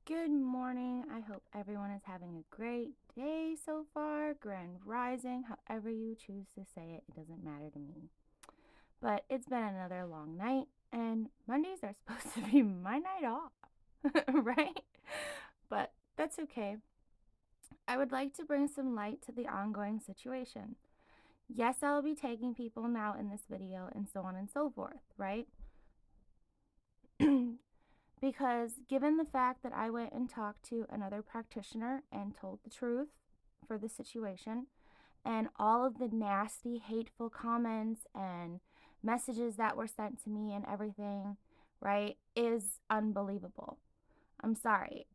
Good morning. I hope everyone is having a great day so far. Grand rising, however you choose to say it, it doesn't matter to me. But it's been another long night, and Mondays are supposed to be my night off, right? But that's okay. I would like to bring some light to the ongoing situation. Yes, I'll be tagging people now in this video and so on and so forth, right? Because given the fact that I went and talked to another practitioner and told the truth for the situation, and all of the nasty, hateful comments and messages that were sent to me and everything, right, is unbelievable. I'm sorry.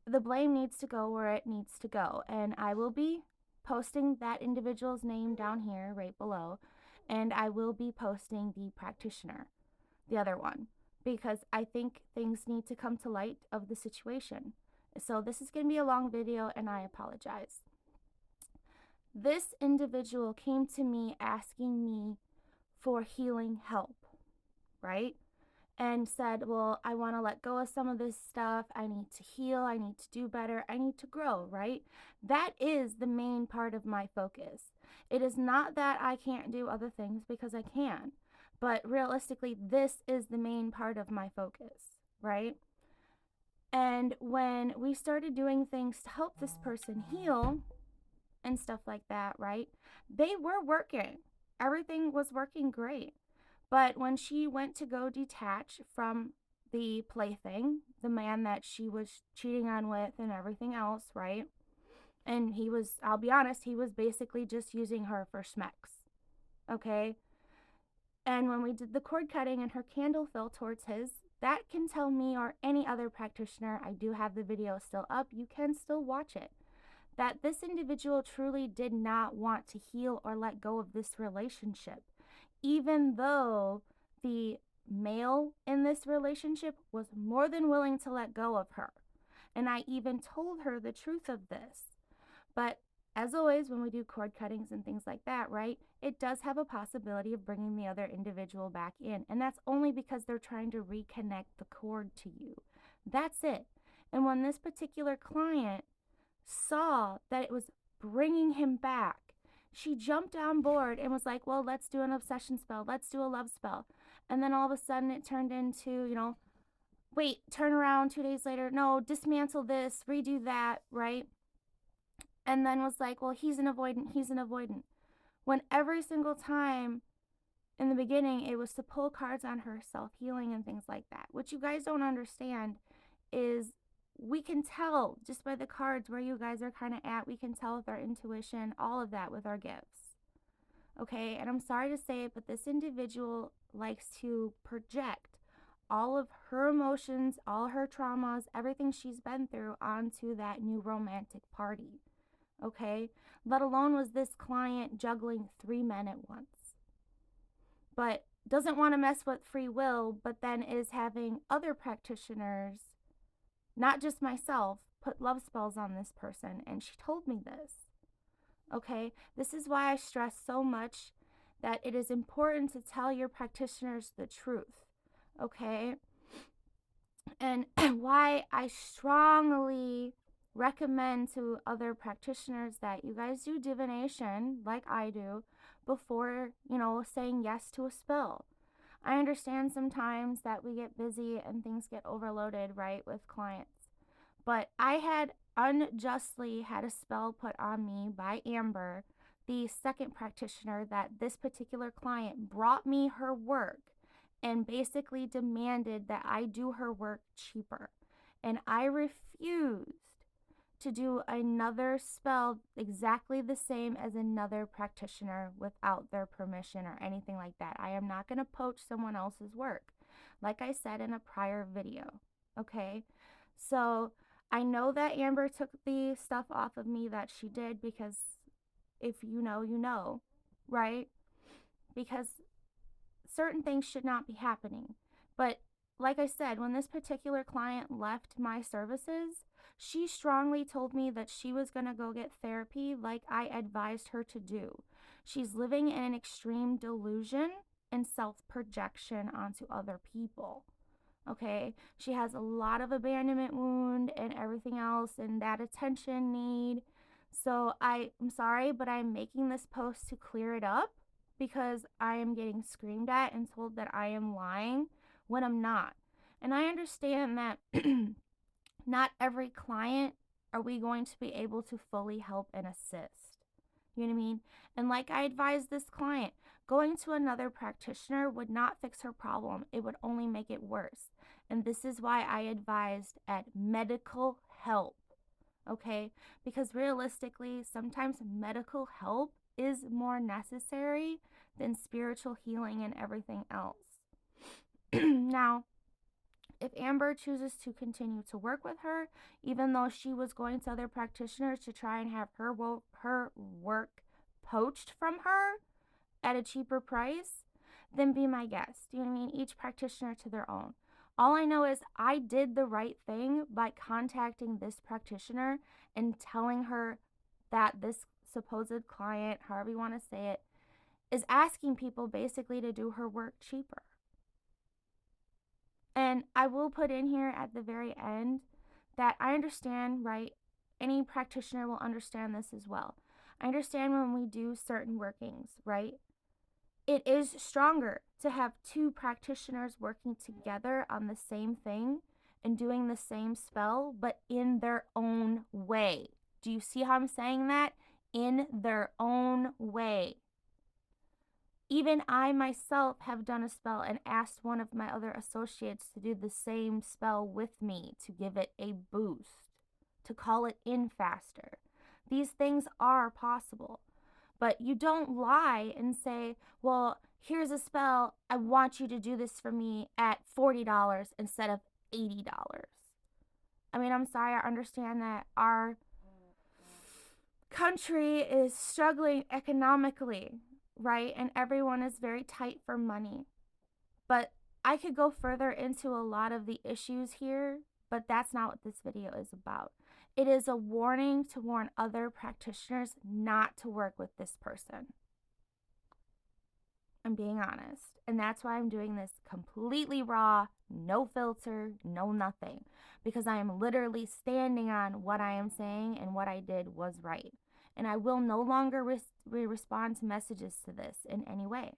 The blame needs to go where it needs to go, and I will be posting that individual's name down here right below, and I will be posting the practitioner, the other one, because I think things need to come to light of the situation. So this is going to be a long video, and I apologize. This individual came to me asking me for healing help, right? And said, well, I want to let go of some of this stuff. I need to heal. I need to do better. I need to grow, right? That is the main part of my focus. It is not that I can't do other things, because I can. But realistically, this is the main part of my focus, right? And when we started doing things to help this person heal and stuff like that, right? They were working. Everything was working great. But when she went to go detach from the plaything, the man that she was cheating on with and everything else, right? And he was, I'll be honest, he was basically just using her for schmecks. Okay? And when we did the cord cutting and her candle fell towards his, that can tell me or any other practitioner, I do have the video still up, you can still watch it, that this individual truly did not want to heal or let go of this relationship, even though the male in this relationship was more than willing to let go of her. And I even told her the truth of this. But as always, when we do cord cuttings and things like that, right, it does have a possibility of bringing the other individual back in. And that's only because they're trying to reconnect the cord to you. That's it. And when this particular client saw that it was bringing him back, she jumped on board and was like, well, let's do an obsession spell. Let's do a love spell. And then all of a sudden it turned into, wait, turn around 2 days later. No, dismantle this, redo that, right? And then was like, well, he's an avoidant. He's an avoidant. When every single time in the beginning it was to pull cards on her self-healing and things like that. What you guys don't understand is we can tell just by the cards where you guys are kind of at. We can tell with our intuition, all of that with our gifts. Okay, and I'm sorry to say it, but this individual likes to project all of her emotions, all her traumas, everything she's been through onto that new romantic party. Okay, let alone was this client juggling 3 men at once, but doesn't want to mess with free will, but then is having other practitioners, not just myself, put love spells on this person. And she told me this. Okay, this is why I stress so much that it is important to tell your practitioners the truth. Okay, and why I strongly recommend to other practitioners that you guys do divination like I do before, saying yes to a spell. I understand sometimes that we get busy and things get overloaded, right, with clients. But I had unjustly had a spell put on me by Amber, the second practitioner, that this particular client brought me her work and basically demanded that I do her work cheaper. And I refused to do another spell exactly the same as another practitioner without their permission or anything like that. I am not going to poach someone else's work, like I said in a prior video. Okay, so I know that Amber took the stuff off of me that she did, because if you know, you know, right? Because certain things should not be happening. But like I said, when this particular client left my services, she strongly told me that she was going to go get therapy like I advised her to do. She's living in an extreme delusion and self projection onto other people. Okay, she has a lot of abandonment wound and everything else and that attention need. So I'm sorry, but I'm making this post to clear it up because I am getting screamed at and told that I am lying when I'm not. And I understand that not every client are we going to be able to fully help and assist. You know what I mean? And like I advised this client, going to another practitioner would not fix her problem. It would only make it worse. And this is why I advised at medical help. Okay? Because realistically, sometimes medical help is more necessary than spiritual healing and everything else. Now, if Amber chooses to continue to work with her, even though she was going to other practitioners to try and have her work poached from her at a cheaper price, then be my guest. You know what I mean? Each practitioner to their own. All I know is I did the right thing by contacting this practitioner and telling her that this supposed client, however you want to say it, is asking people basically to do her work cheaper. And I will put in here at the very end that I understand, right? Any practitioner will understand this as well. I understand when we do certain workings, right? It is stronger to have two practitioners working together on the same thing and doing the same spell, but in their own way. Do you see how I'm saying that? In their own way. Even I myself have done a spell and asked one of my other associates to do the same spell with me to give it a boost, to call it in faster. These things are possible. But you don't lie and say, well, here's a spell. I want you to do this for me at $40 instead of $80. I mean, I'm sorry, I understand that our country is struggling economically, right? And everyone is very tight for money. But I could go further into a lot of the issues here, but that's not what this video is about. It is a warning to warn other practitioners not to work with this person. I'm being honest. And that's why I'm doing this completely raw, no filter, no nothing. Because I am literally standing on what I am saying and what I did was right. And I will no longer respond to messages to this in any way.